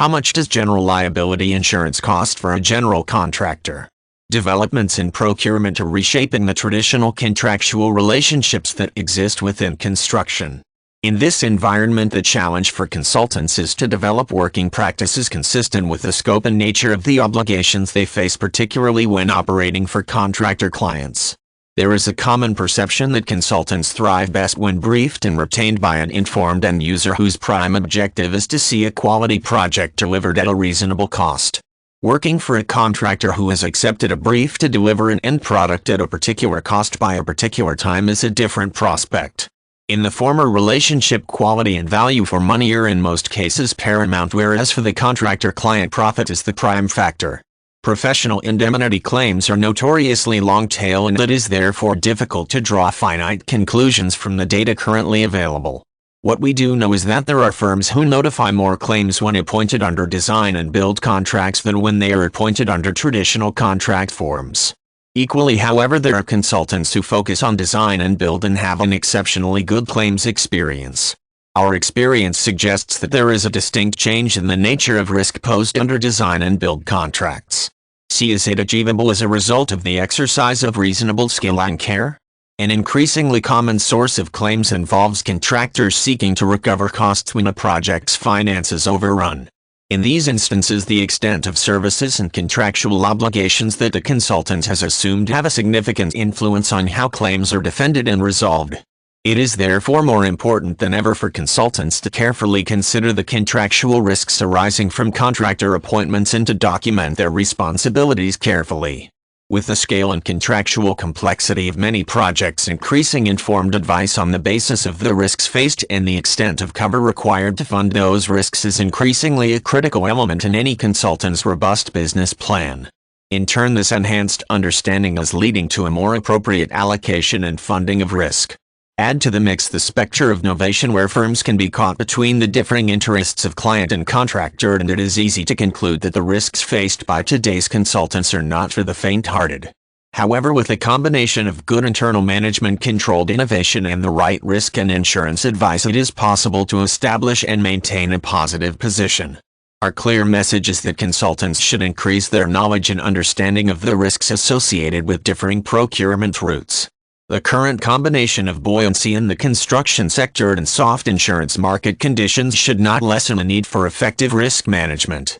How much does general liability insurance cost for a general contractor? Developments in procurement are reshaping the traditional contractual relationships that exist within construction. In this environment, the challenge for consultants is to develop working practices consistent with the scope and nature of the obligations they face, particularly when operating for contractor clients. There is a common perception that consultants thrive best when briefed and retained by an informed end user whose prime objective is to see a quality project delivered at a reasonable cost. Working for a contractor who has accepted a brief to deliver an end product at a particular cost by a particular time is a different prospect. In the former relationship, quality and value for money are in most cases paramount, whereas for the contractor, client profit is the prime factor. Professional indemnity claims are notoriously long-tail, and it is therefore difficult to draw finite conclusions from the data currently available. What we do know is that there are firms who notify more claims when appointed under design and build contracts than when they are appointed under traditional contract forms. Equally, however, there are consultants who focus on design and build and have an exceptionally good claims experience. Our experience suggests that there is a distinct change in the nature of risk posed under design and build contracts. Is it achievable as a result of the exercise of reasonable skill and care? An increasingly common source of claims involves contractors seeking to recover costs when a project's finances overrun. In these instances, the extent of services and contractual obligations that the consultant has assumed have a significant influence on how claims are defended and resolved. It is therefore more important than ever for consultants to carefully consider the contractual risks arising from contractor appointments and to document their responsibilities carefully. With the scale and contractual complexity of many projects increasing, informed advice on the basis of the risks faced and the extent of cover required to fund those risks is increasingly a critical element in any consultant's robust business plan. In turn, this enhanced understanding is leading to a more appropriate allocation and funding of risk. Add to the mix the specter of novation, where firms can be caught between the differing interests of client and contractor, and it is easy to conclude that the risks faced by today's consultants are not for the faint-hearted. However, with a combination of good internal management, controlled innovation, and the right risk and insurance advice, it is possible to establish and maintain a positive position. Our clear message is that consultants should increase their knowledge and understanding of the risks associated with differing procurement routes. The current combination of buoyancy in the construction sector and soft insurance market conditions should not lessen the need for effective risk management.